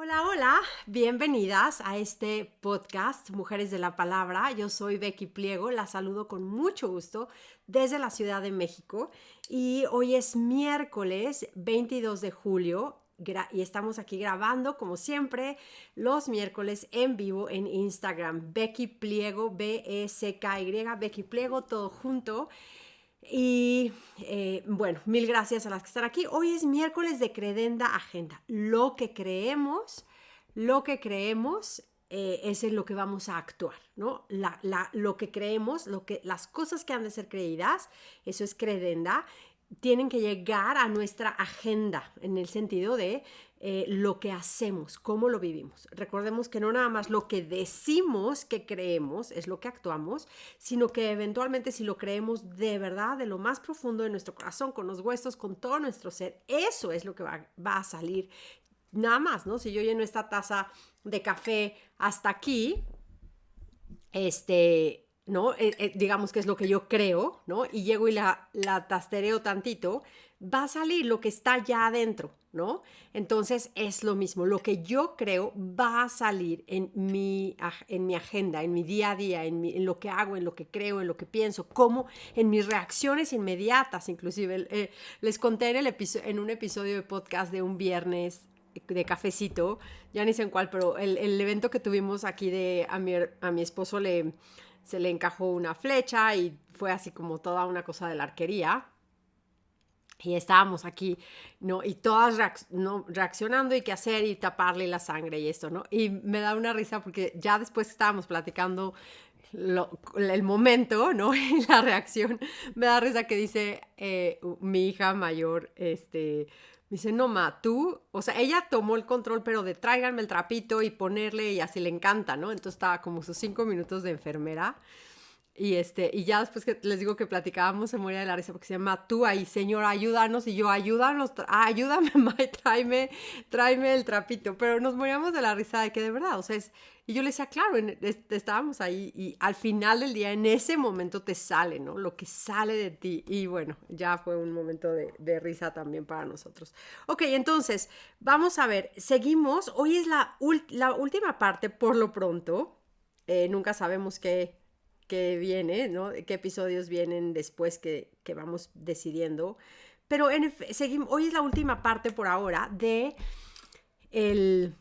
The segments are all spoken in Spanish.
Hola, hola, bienvenidas a este podcast Mujeres de la Palabra. Yo soy Becky Pliego, la saludo con mucho gusto desde la Ciudad de México y hoy es miércoles 22 de julio y estamos aquí grabando como siempre los miércoles en vivo en Instagram. Becky Pliego, B-E-C-K-Y, Becky Pliego, todo junto. Y bueno, mil gracias a las que están aquí. Hoy es miércoles de Credenda Agenda. Lo que creemos es en lo que vamos a actuar, ¿no? Lo que creemos, las cosas que han de ser creídas, eso es Credenda, tienen que llegar a nuestra agenda en el sentido de lo que hacemos, cómo lo vivimos. Recordemos que no nada más lo que decimos que creemos es lo que actuamos, sino que eventualmente si lo creemos de verdad, de lo más profundo de nuestro corazón, con los huesos, con todo nuestro ser, eso es lo que va a salir. Nada más, ¿no? Si yo lleno esta taza de café hasta aquí, ¿no? Digamos que es lo que yo creo, ¿no? Y llego y la tastereo tantito, va a salir lo que está ya adentro, ¿no? Entonces es lo mismo, lo que yo creo va a salir en mi agenda, en mi día a día, en lo que hago, en lo que creo, en lo que pienso, como en mis reacciones inmediatas, inclusive. Les conté en un episodio de podcast de un viernes de cafecito, ya ni sé en cuál, pero el evento que tuvimos aquí a mi esposo se le encajó una flecha y fue así como toda una cosa de la arquería. Y estábamos aquí, ¿no? Y todas reaccionando y qué hacer y taparle la sangre y esto, ¿no? Y me da una risa porque ya después estábamos platicando el momento, ¿no? Y la reacción. Me da risa que dice mi hija mayor, me dice, no, ma, tú, o sea, ella tomó el control, pero de tráiganme el trapito y ponerle y así le encanta, ¿no? Entonces estaba como sus 5 minutos de enfermera. Y ya después que les digo que platicábamos, se moría de la risa porque se llama tú ahí, señor, ayúdanos. Y yo, ayúdanos, ayúdame, ma, tráeme el trapito. Pero nos moríamos de la risa de que de verdad, o sea, y yo le decía, claro, estábamos ahí y al final del día, en ese momento te sale, ¿no? Lo que sale de ti. Y bueno, ya fue un momento de risa también para nosotros. Ok, entonces, vamos a ver, seguimos. Hoy es la última parte por lo pronto. Nunca sabemos qué viene, ¿no? Qué episodios vienen después que vamos decidiendo. Pero seguimos, hoy es la última parte por ahora de el,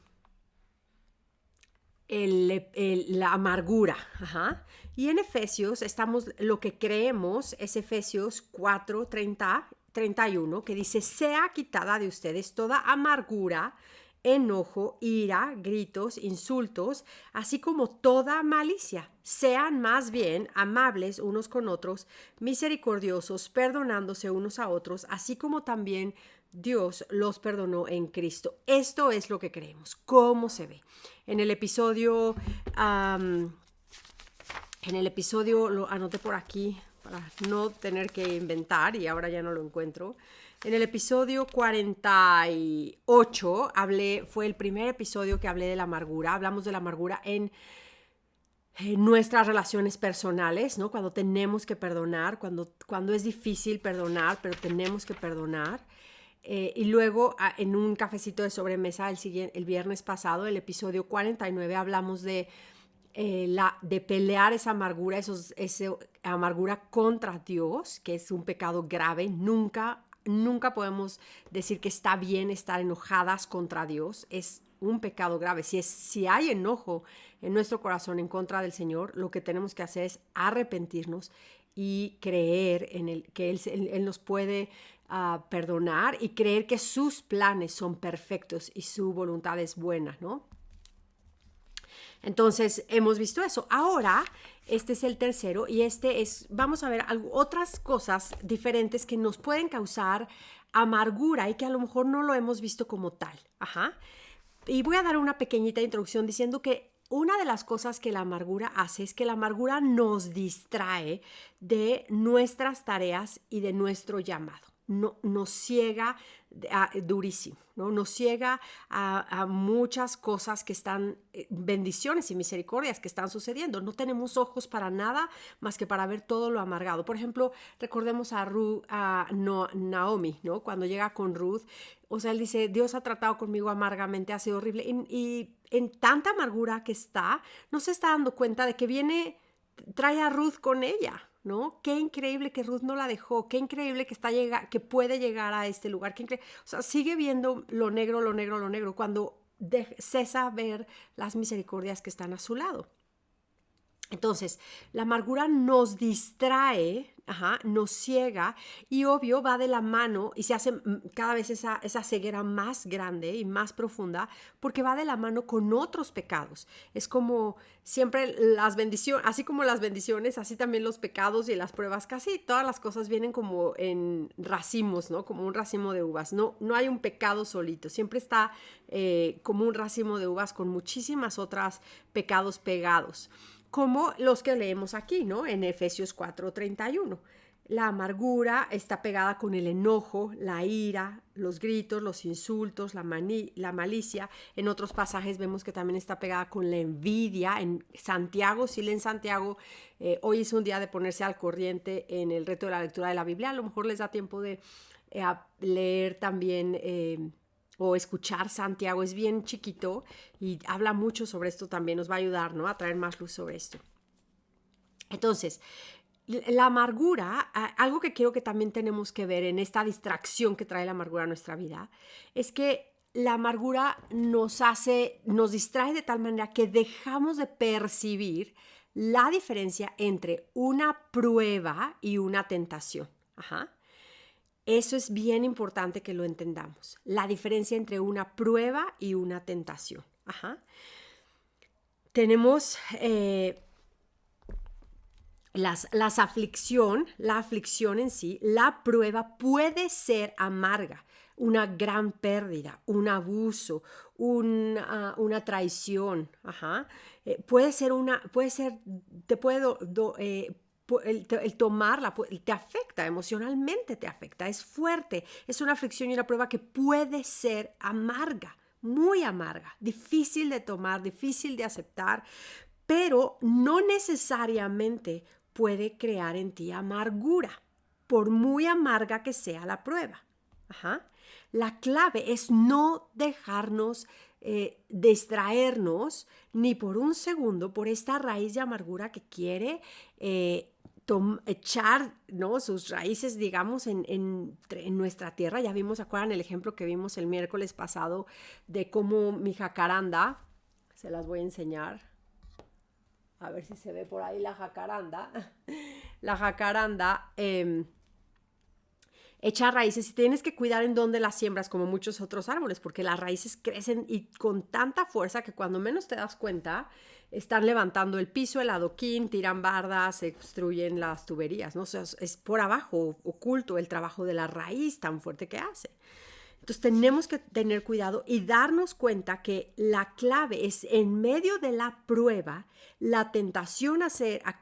la amargura. Ajá. Y en Efesios lo que creemos es Efesios 4:31, que dice, sea quitada de ustedes toda amargura, enojo, ira, gritos, insultos, así como toda malicia. Sean más bien amables unos con otros, misericordiosos, perdonándose unos a otros, así como también Dios los perdonó en Cristo. Esto es lo que creemos. ¿Cómo se ve? En el episodio, lo anoté por aquí para no tener que inventar y ahora ya no lo encuentro. En el episodio 48 fue el primer episodio que hablé de la amargura. Hablamos de la amargura en nuestras relaciones personales, ¿no? Cuando tenemos que perdonar, cuando es difícil perdonar, pero tenemos que perdonar. Y luego en un cafecito de sobremesa el viernes pasado, el episodio 49, hablamos de pelear esa amargura, esa amargura contra Dios, que es un pecado grave. Nunca podemos decir que está bien estar enojadas contra Dios. Es un pecado grave. Si hay enojo en nuestro corazón en contra del Señor, lo que tenemos que hacer es arrepentirnos y creer que Él nos puede perdonar y creer que sus planes son perfectos y su voluntad es buena, ¿no? Entonces, hemos visto eso. Ahora, este es el tercero y vamos a ver otras cosas diferentes que nos pueden causar amargura y que a lo mejor no lo hemos visto como tal. Ajá. Y voy a dar una pequeñita introducción diciendo que una de las cosas que la amargura hace es que la amargura nos distrae de nuestras tareas y de nuestro llamado. nos ciega durísimo, ¿no? Nos ciega a muchas cosas que están, bendiciones y misericordias que están sucediendo. No tenemos ojos para nada más que para ver todo lo amargado. Por ejemplo, recordemos a Naomi, ¿no? Cuando llega con Ruth, o sea, él dice, Dios ha tratado conmigo amargamente, ha sido horrible. Y en tanta amargura que está, no se está dando cuenta de que trae a Ruth con ella, ¿no? Qué increíble que Ruth no la dejó, qué increíble que puede llegar a este lugar, o sea, sigue viendo lo negro, lo negro, lo negro, cuando cesa ver las misericordias que están a su lado. Entonces, la amargura nos distrae, nos ciega y obvio va de la mano y se hace cada vez esa ceguera más grande y más profunda porque va de la mano con otros pecados. Es como siempre las bendiciones, así como las bendiciones, así también los pecados y las pruebas, casi todas las cosas vienen como en racimos, ¿no? Como un racimo de uvas. No hay un pecado solito, siempre está como un racimo de uvas con muchísimas otras pecados pegados, como los que leemos aquí, ¿no? En Efesios 4:31. La amargura está pegada con el enojo, la ira, los gritos, los insultos, la malicia. En otros pasajes vemos que también está pegada con la envidia. En Santiago, si leen Santiago, hoy es un día de ponerse al corriente en el reto de la lectura de la Biblia. A lo mejor les da tiempo de leer también o escuchar Santiago, es bien chiquito y habla mucho sobre esto también, nos va a ayudar, ¿no? A traer más luz sobre esto. Entonces, la amargura, algo que quiero que también tenemos que ver en esta distracción que trae la amargura a nuestra vida, es que la amargura nos distrae de tal manera que dejamos de percibir la diferencia entre una prueba y una tentación. Eso es bien importante que lo entendamos. La diferencia entre una prueba y una tentación. Tenemos la aflicción en sí. La prueba puede ser amarga, una gran pérdida, un abuso, una traición. El tomarla te afecta, emocionalmente te afecta, es fuerte, es una aflicción y una prueba que puede ser amarga, muy amarga, difícil de tomar, difícil de aceptar, pero no necesariamente puede crear en ti amargura, por muy amarga que sea la prueba. La clave es no dejarnos distraernos ni por un segundo por esta raíz de amargura que quiere echar, ¿no?, sus raíces, digamos, en nuestra tierra. Ya vimos, ¿se acuerdan el ejemplo que vimos el miércoles pasado de cómo mi jacaranda, se las voy a enseñar, a ver si se ve por ahí la jacaranda, echa raíces y tienes que cuidar en dónde las siembras, como muchos otros árboles, porque las raíces crecen y con tanta fuerza que cuando menos te das cuenta están levantando el piso, el adoquín, tiran bardas, se obstruyen las tuberías, ¿no? O sea, es por abajo, oculto, el trabajo de la raíz tan fuerte que hace. Entonces tenemos que tener cuidado y darnos cuenta que la clave es en medio de la prueba, la tentación a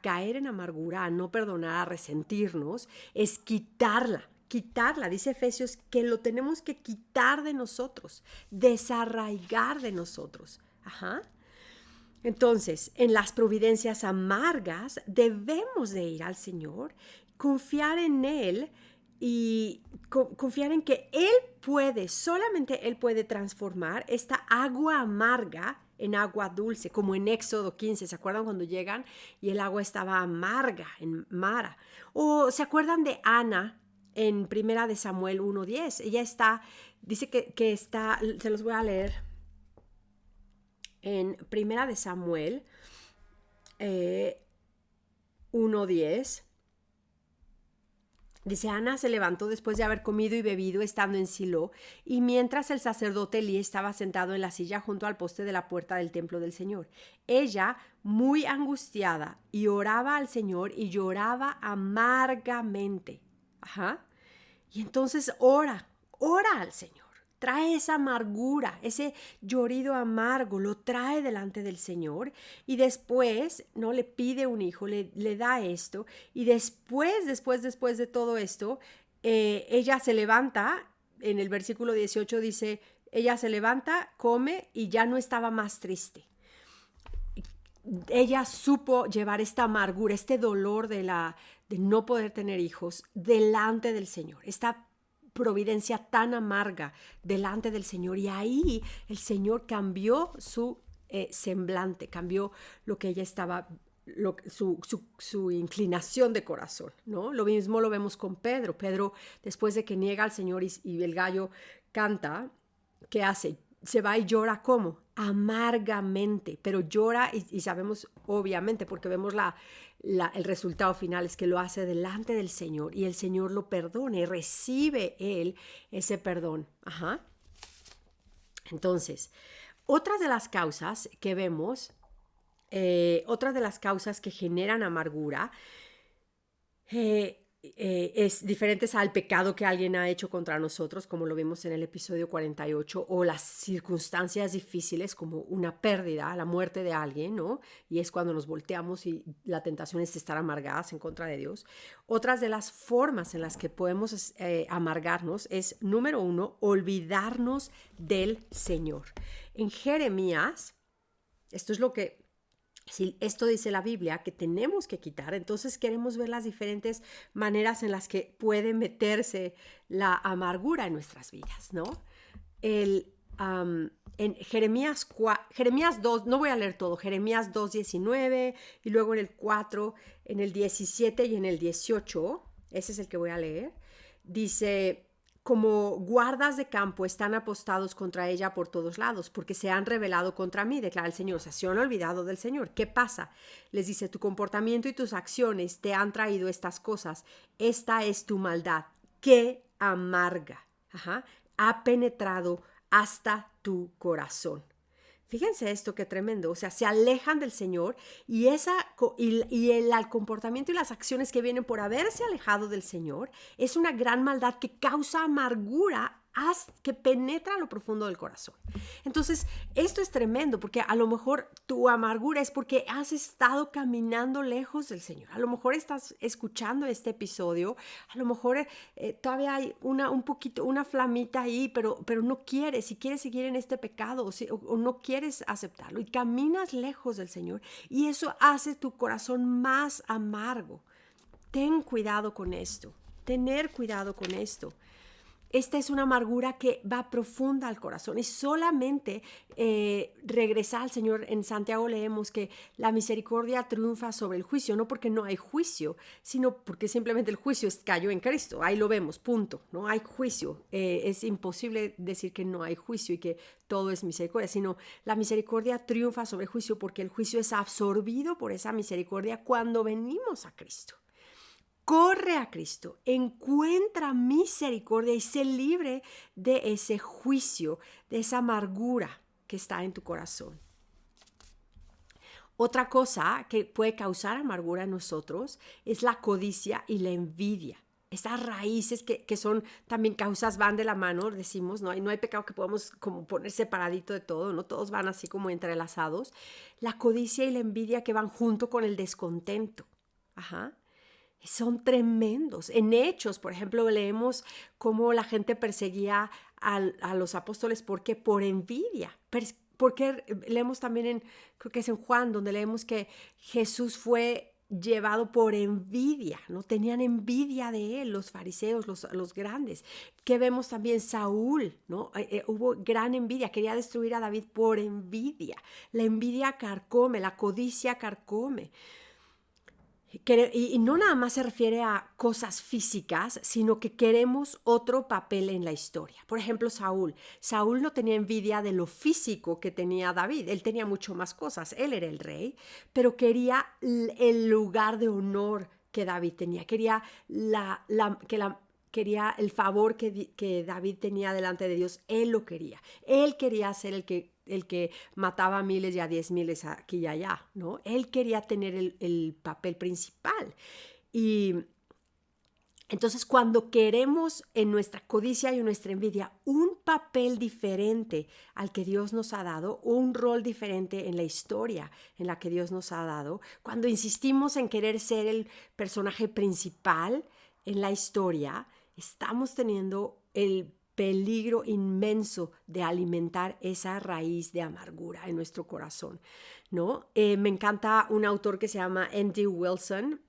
caer en amargura, a no perdonar, a resentirnos, es quitarla. Dice Efesios que lo tenemos que quitar de nosotros, desarraigar de nosotros. Entonces, en las providencias amargas debemos de ir al Señor, confiar en Él y confiar en que solamente Él puede transformar esta agua amarga en agua dulce, como en Éxodo 15, ¿se acuerdan cuando llegan y el agua estaba amarga en Mara? O ¿se acuerdan de Ana en Primera de Samuel 1:10? Ella dice que está, se los voy a leer, en Primera de Samuel 1:10. Dice, Ana se levantó después de haber comido y bebido estando en Silo, y mientras el sacerdote Elí estaba sentado en la silla junto al poste de la puerta del templo del Señor. Ella, muy angustiada, y oraba al Señor y lloraba amargamente. Y entonces ora al Señor. Trae esa amargura, ese llorido amargo, lo trae delante del Señor y después, ¿no?, le pide un hijo, le da esto y después de todo esto, ella se levanta, en el versículo 18 dice, ella se levanta, come y ya no estaba más triste. Ella supo llevar esta amargura, este dolor de no poder tener hijos delante del Señor, esta providencia tan amarga delante del Señor. Y ahí el Señor cambió su semblante, cambió lo que ella estaba, su inclinación de corazón, ¿no? Lo mismo lo vemos con Pedro. Pedro, después de que niega al Señor y el gallo canta, ¿qué hace? Se va y llora, ¿cómo? Amargamente, pero llora y sabemos obviamente porque vemos el resultado final es que lo hace delante del Señor y el Señor lo perdona y recibe él ese perdón. Ajá. Entonces, otras de las causas que vemos, otras de las causas que generan amargura, es diferentes al pecado que alguien ha hecho contra nosotros, como lo vimos en el episodio 48, o las circunstancias difíciles como una pérdida, la muerte de alguien, ¿no? Y es cuando nos volteamos y la tentación es estar amargadas en contra de Dios. Otras de las formas en las que podemos amargarnos es, número 1, olvidarnos del Señor. En Jeremías, esto es lo que... Si esto dice la Biblia que tenemos que quitar, entonces queremos ver las diferentes maneras en las que puede meterse la amargura en nuestras vidas, ¿no? En Jeremías 2, no voy a leer todo, Jeremías 2:19 y luego en el 4, en el 17 y en el 18, ese es el que voy a leer, dice... Como guardas de campo están apostados contra ella por todos lados, porque se han rebelado contra mí, declara el Señor. O sea, se han olvidado del Señor. ¿Qué pasa? Les dice, tu comportamiento y tus acciones te han traído estas cosas. Esta es tu maldad, que amarga. Ajá. Ha penetrado hasta tu corazón. Fíjense esto, qué tremendo. O sea, se alejan del Señor y el comportamiento y las acciones que vienen por haberse alejado del Señor es una gran maldad que causa amargura que penetra a lo profundo del corazón. Entonces, esto es tremendo porque a lo mejor tu amargura es porque has estado caminando lejos del Señor. A lo mejor estás escuchando este episodio, a lo mejor todavía hay una flamita ahí, pero no quieres, y quieres seguir en este pecado o no quieres aceptarlo y caminas lejos del Señor y eso hace tu corazón más amargo. Ten cuidado con esto, tener cuidado con esto. Esta es una amargura que va profunda al corazón y solamente regresar al Señor. En Santiago leemos que la misericordia triunfa sobre el juicio, no porque no hay juicio, sino porque simplemente el juicio cayó en Cristo. Ahí lo vemos, punto. No hay juicio. Es imposible decir que no hay juicio y que todo es misericordia, sino la misericordia triunfa sobre el juicio porque el juicio es absorbido por esa misericordia cuando venimos a Cristo. Corre a Cristo, encuentra misericordia y sé libre de ese juicio, de esa amargura que está en tu corazón. Otra cosa que puede causar amargura en nosotros es la codicia y la envidia. Estas raíces que son también causas van de la mano, decimos, no hay pecado que podamos como poner separadito de todo, no todos van así como entrelazados. La codicia y la envidia que van junto con el descontento. Ajá. Son tremendos. En Hechos, por ejemplo, leemos cómo la gente perseguía a los apóstoles porque por envidia. Porque leemos también creo que es en Juan, donde leemos que Jesús fue llevado por envidia, ¿no? Tenían envidia de él, los fariseos, los grandes. Que vemos también Saúl, ¿no? Hubo gran envidia, quería destruir a David por envidia. La envidia carcome, la codicia carcome. Y no nada más se refiere a cosas físicas, sino que queremos otro papel en la historia. Por ejemplo, Saúl. Saúl no tenía envidia de lo físico que tenía David. Él tenía mucho más cosas. Él era el rey, pero quería el lugar de honor que David tenía. Quería quería el favor que David tenía delante de Dios. Él lo quería. Él quería ser el que mataba a miles y a 10,000 aquí y allá, ¿no? Él quería tener el papel principal. Y entonces cuando queremos en nuestra codicia y en nuestra envidia un papel diferente al que Dios nos ha dado, un rol diferente en la historia en la que Dios nos ha dado, cuando insistimos en querer ser el personaje principal en la historia, estamos teniendo el peligro inmenso de alimentar esa raíz de amargura en nuestro corazón, ¿no? Me encanta un autor que se llama Andy Wilson.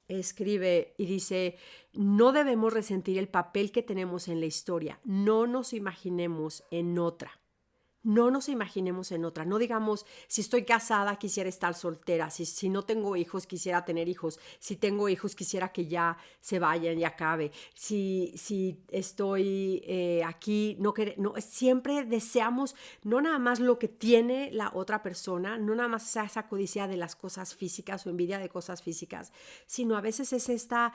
Escribe y dice, no debemos resentir el papel que tenemos en la historia, no nos imaginemos en otra. No nos imaginemos en otra. No digamos, si estoy casada, quisiera estar soltera. Si no tengo hijos, quisiera tener hijos. Si tengo hijos, quisiera que ya se vayan y acabe. Si estoy aquí, no, siempre deseamos no nada más lo que tiene la otra persona, no nada más esa codicia de las cosas físicas o envidia de cosas físicas, sino a veces es esta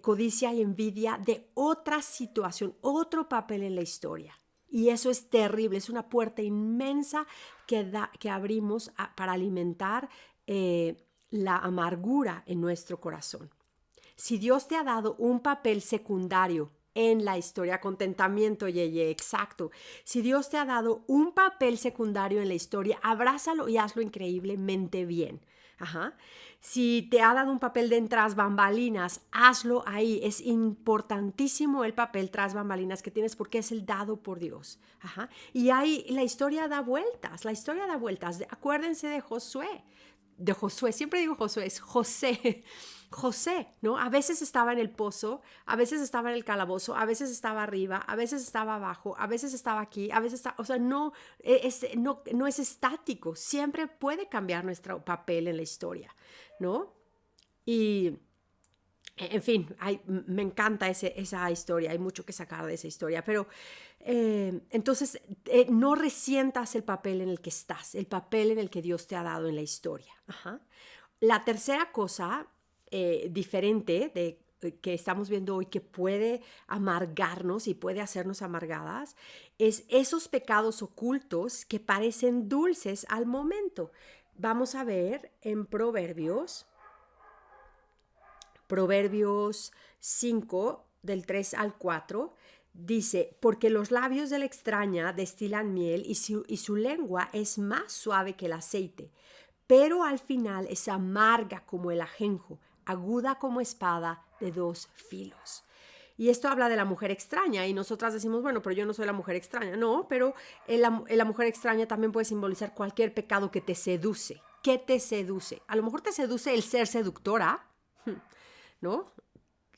codicia y envidia de otra situación, otro papel en la historia. Y eso es terrible, es una puerta inmensa que abrimos para alimentar la amargura en nuestro corazón. Si Dios te ha dado un papel secundario en la historia, contentamiento, Yeye, exacto. Si Dios te ha dado un papel secundario en la historia, abrázalo y hazlo increíblemente bien. Ajá. Si te ha dado un papel de tras bambalinas, hazlo ahí. Es importantísimo el papel tras bambalinas que tienes porque es el dado por Dios. Ajá. Y ahí la historia da vueltas, Acuérdense de Josué, siempre digo Josué, es José, ¿no? A veces estaba en el pozo, a veces estaba en el calabozo, a veces estaba arriba, a veces estaba abajo, a veces estaba aquí, a veces está, o sea, no es estático, siempre puede cambiar nuestro papel en la historia, ¿no? Y en fin, me encanta esa historia, hay mucho que sacar de esa historia, pero entonces no resientas el papel en el que estás, el papel en el que Dios te ha dado en la historia. Ajá. La tercera cosa diferente que estamos viendo hoy que puede amargarnos y puede hacernos amargadas es esos pecados ocultos que parecen dulces al momento. Vamos a ver en Proverbios 5, del 3 al 4, dice, porque los labios de la extraña destilan miel y su lengua es más suave que el aceite, pero al final es amarga como el ajenjo, aguda como espada de dos filos. Y esto habla de la mujer extraña y nosotras decimos, bueno, pero yo no soy la mujer extraña. No, pero la mujer extraña también puede simbolizar cualquier pecado que te seduce. ¿Qué te seduce? A lo mejor te seduce el ser seductora, ¿no?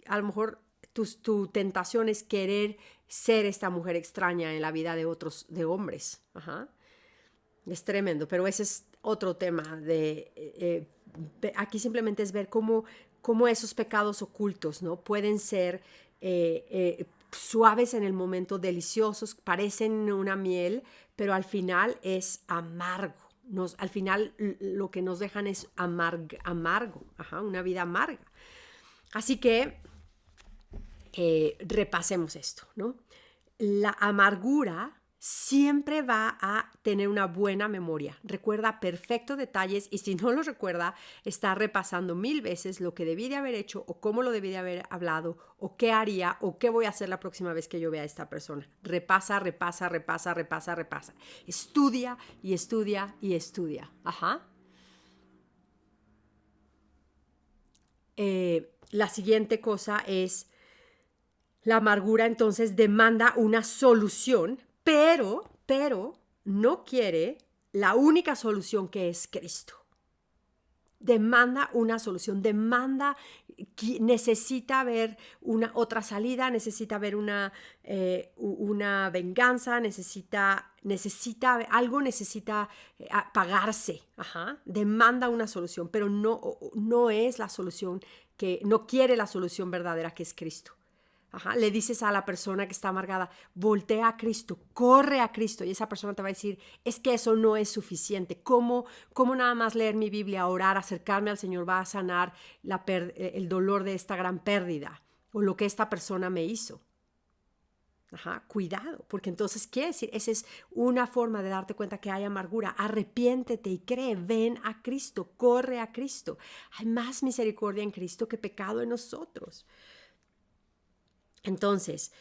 A lo mejor tu tentación es querer ser esta mujer extraña en la vida de otros, de hombres. Ajá. Es tremendo, pero ese es otro tema. Aquí simplemente es ver cómo esos pecados ocultos, ¿no? Pueden ser suaves en el momento, deliciosos, parecen una miel, pero al final es amargo. Al final lo que nos dejan es amargo, ajá, una vida amarga. Así que repasemos esto, ¿no? La amargura siempre va a tener una buena memoria. Recuerda perfectos detalles y si no los recuerda, está repasando 1000 veces lo que debí de haber hecho o cómo lo debí de haber hablado o qué haría o qué voy a hacer la próxima vez que yo vea a esta persona. Repasa, repasa, repasa, repasa, repasa. Estudia y estudia y estudia. Ajá. La siguiente cosa es la amargura entonces demanda una solución, pero no quiere la única solución que es Cristo. Demanda una solución, necesita ver otra salida, necesita ver una venganza, algo necesita pagarse. Ajá. Demanda una solución, pero no es la solución no quiere la solución verdadera que es Cristo. Ajá, le dices a la persona que está amargada, voltea a Cristo, corre a Cristo, y esa persona te va a decir, es que eso no es suficiente. ¿Cómo nada más leer mi Biblia, orar, acercarme al Señor va a sanar el dolor de esta gran pérdida o lo que esta persona me hizo? Ajá, cuidado, porque entonces quiere decir, esa es una forma de darte cuenta que hay amargura. Arrepiéntete y cree, ven a Cristo, corre a Cristo. Hay más misericordia en Cristo que pecado en nosotros. Entonces,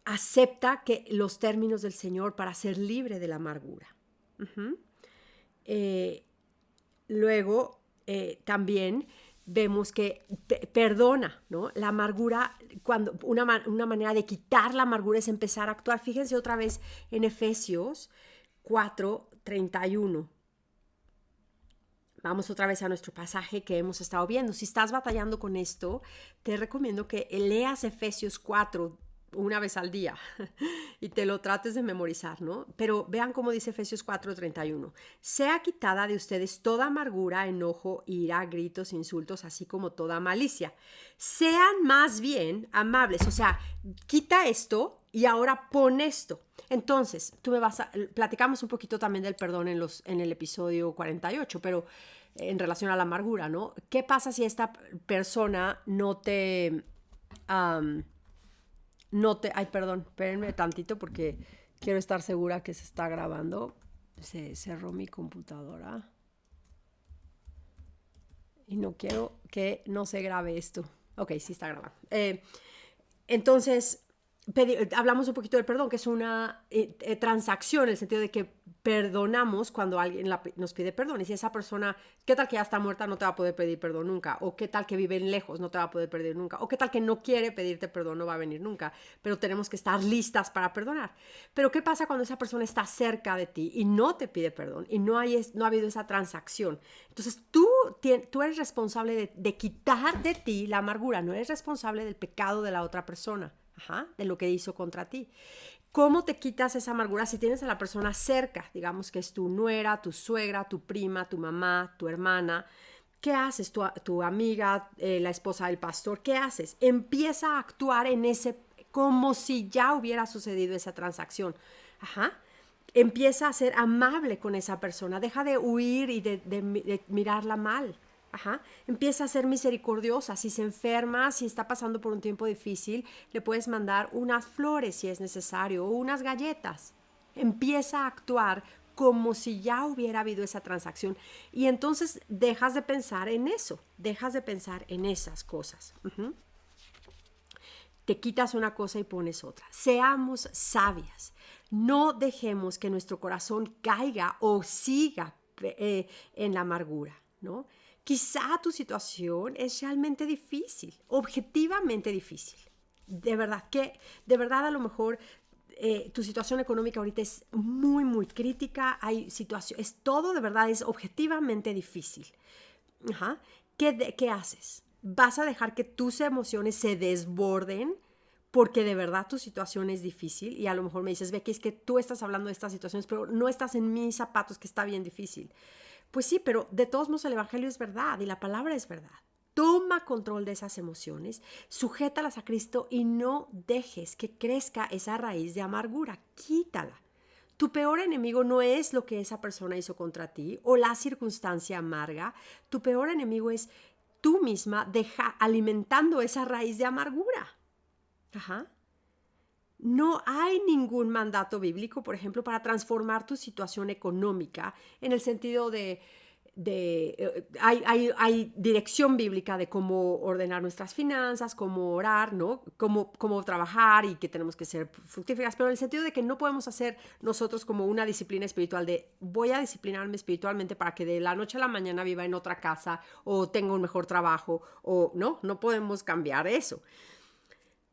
acepta los términos del Señor para ser libre de la amargura. Luego, también vemos que perdona, ¿no? La amargura, cuando una manera de quitar la amargura es empezar a actuar. Fíjense otra vez en Efesios 4:31. Vamos otra vez a nuestro pasaje que hemos estado viendo. Si estás batallando con esto, te recomiendo que leas Efesios 4 una vez al día y te lo trates de memorizar, ¿no? Pero vean cómo dice Efesios 4:31. Sea quitada de ustedes toda amargura, enojo, ira, gritos, insultos, así como toda malicia. Sean más bien amables. O sea, quita esto y ahora pon esto. Entonces, platicamos un poquito también del perdón en el episodio 48, pero en relación a la amargura, ¿no? ¿Qué pasa si esta persona ay, perdón, espérenme tantito porque quiero estar segura que se está grabando. Se cerró mi computadora y no quiero que no se grabe esto. Ok, sí está grabando. Entonces, hablamos un poquito del perdón, que es una transacción, en el sentido de que perdonamos cuando alguien nos pide perdón. Y si esa persona, ¿qué tal que ya está muerta? No te va a poder pedir perdón nunca. O ¿qué tal que vive lejos? No te va a poder pedir nunca. O ¿qué tal que no quiere pedirte perdón? No va a venir nunca. Pero tenemos que estar listas para perdonar. Pero ¿qué pasa cuando esa persona está cerca de ti y no te pide perdón? Y no ha habido esa transacción. Entonces tú eres responsable de quitar de ti la amargura. No eres responsable del pecado de la otra persona. De lo que hizo contra ti. ¿Cómo te quitas esa amargura si tienes a la persona cerca? Digamos que es tu nuera, tu suegra, tu prima, tu mamá, tu hermana. ¿Qué haces? Tu amiga, la esposa del pastor, ¿qué haces? Empieza a actuar como si ya hubiera sucedido esa transacción. Empieza a ser amable con esa persona. Deja de huir y de mirarla mal. Empieza a ser misericordiosa. Si se enferma, si está pasando por un tiempo difícil, le puedes mandar unas flores si es necesario o unas galletas. Empieza a actuar como si ya hubiera habido esa transacción y entonces dejas de pensar en eso, dejas de pensar en esas cosas. Te quitas una cosa y pones otra. Seamos sabias. No dejemos que nuestro corazón caiga o siga en la amargura, ¿no? Quizá tu situación es realmente difícil, objetivamente difícil. De verdad a lo mejor tu situación económica ahorita es muy, muy crítica. Todo de verdad es objetivamente difícil. ¿Qué haces? ¿Vas a dejar que tus emociones se desborden porque de verdad tu situación es difícil? Y a lo mejor me dices, Becky, es que tú estás hablando de estas situaciones, pero no estás en mis zapatos, que está bien difícil. Pues sí, pero de todos modos el evangelio es verdad y la palabra es verdad. Toma control de esas emociones, sujétalas a Cristo y no dejes que crezca esa raíz de amargura. Quítala. Tu peor enemigo no es lo que esa persona hizo contra ti o la circunstancia amarga. Tu peor enemigo es tú misma alimentando esa raíz de amargura. No hay ningún mandato bíblico, por ejemplo, para transformar tu situación económica en el sentido hay dirección bíblica de cómo ordenar nuestras finanzas, cómo orar, ¿no? Cómo trabajar y que tenemos que ser fructíferas, pero en el sentido de que no podemos hacer nosotros como una disciplina espiritual de voy a disciplinarme espiritualmente para que de la noche a la mañana viva en otra casa o tenga un mejor trabajo o no podemos cambiar eso.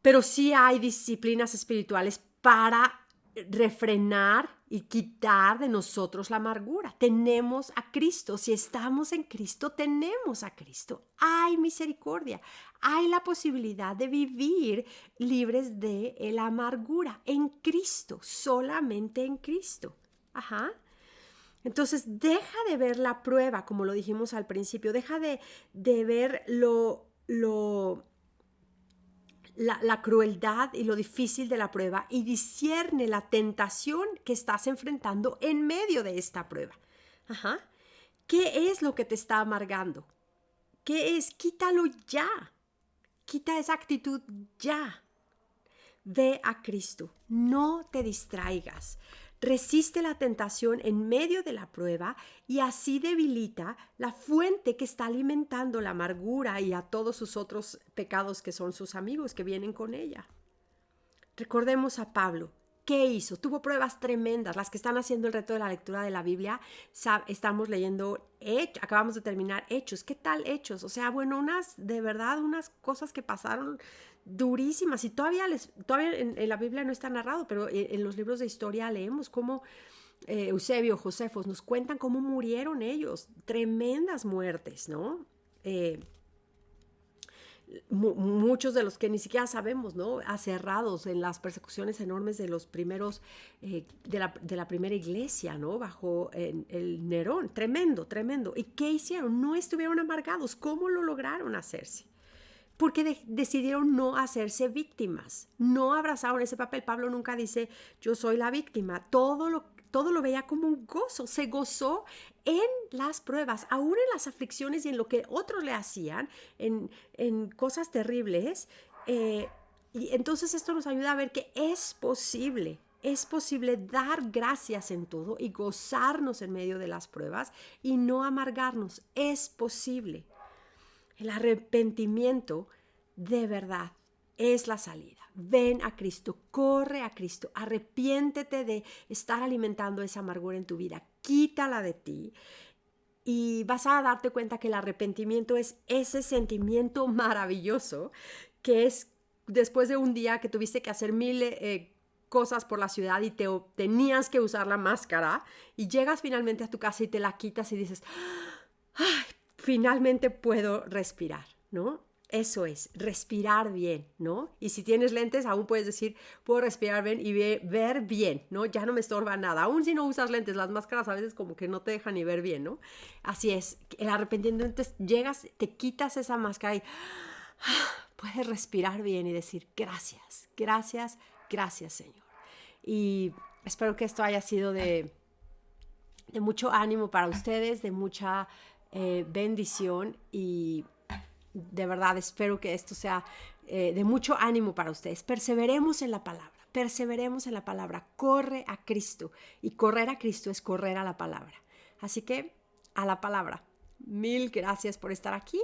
Pero sí hay disciplinas espirituales para refrenar y quitar de nosotros la amargura. Tenemos a Cristo. Si estamos en Cristo, tenemos a Cristo. Hay misericordia. Hay la posibilidad de vivir libres de la amargura en Cristo, solamente en Cristo. Entonces, deja de ver la prueba, como lo dijimos al principio. Deja de ver la crueldad y lo difícil de la prueba y discierne la tentación que estás enfrentando en medio de esta prueba. ¿Qué es lo que te está amargando? ¿Qué es? Quítalo ya. Quita esa actitud ya. Ve a Cristo. No te distraigas. Resiste la tentación en medio de la prueba y así debilita la fuente que está alimentando la amargura y a todos sus otros pecados que son sus amigos que vienen con ella. Recordemos a Pablo, ¿Qué hizo? Tuvo pruebas tremendas. Las que están haciendo el reto de la lectura de la Biblia, estamos leyendo, acabamos de terminar Hechos. ¿Qué tal Hechos? O sea, bueno, de verdad, unas cosas que pasaron durísimas y todavía en la Biblia no está narrado, pero en los libros de historia leemos cómo Eusebio, Josefos nos cuentan cómo murieron ellos. Tremendas muertes, ¿no? Muchos de los que ni siquiera sabemos, ¿no? Aserrados en las persecuciones enormes de los primeros, de la primera iglesia, ¿no? Bajo el Nerón. Tremendo, tremendo. ¿Y qué hicieron? No estuvieron amargados. ¿Cómo lo lograron hacerse? Porque decidieron no hacerse víctimas. No abrazaron ese papel. Pablo nunca dice, yo soy la víctima. Todo lo veía como un gozo. Se gozó en las pruebas, aún en las aflicciones y en lo que otros le hacían, en cosas terribles. Y entonces esto nos ayuda a ver que es posible dar gracias en todo y gozarnos en medio de las pruebas y no amargarnos. Es posible. El arrepentimiento de verdad es la salida. Ven a Cristo, corre a Cristo, arrepiéntete de estar alimentando esa amargura en tu vida, quítala de ti y vas a darte cuenta que el arrepentimiento es ese sentimiento maravilloso que es después de un día que tuviste que hacer mil cosas por la ciudad y tenías que usar la máscara y llegas finalmente a tu casa y te la quitas y dices, ¡ay! Finalmente puedo respirar, ¿no? Eso es, respirar bien, ¿no? Y si tienes lentes, aún puedes decir, puedo respirar bien y ver bien, ¿no? Ya no me estorba nada. Aún si no usas lentes, las máscaras a veces como que no te dejan ni ver bien, ¿no? Así es, el arrepentimiento, llegas, te quitas esa máscara y puedes respirar bien y decir, gracias, gracias, gracias, Señor. Y espero que esto haya sido de mucho ánimo para ustedes, de mucha bendición y de verdad espero que esto sea de mucho ánimo para ustedes. Perseveremos en la palabra, corre a Cristo y correr a Cristo es correr a la palabra. Así que a la palabra. Mil gracias por estar aquí.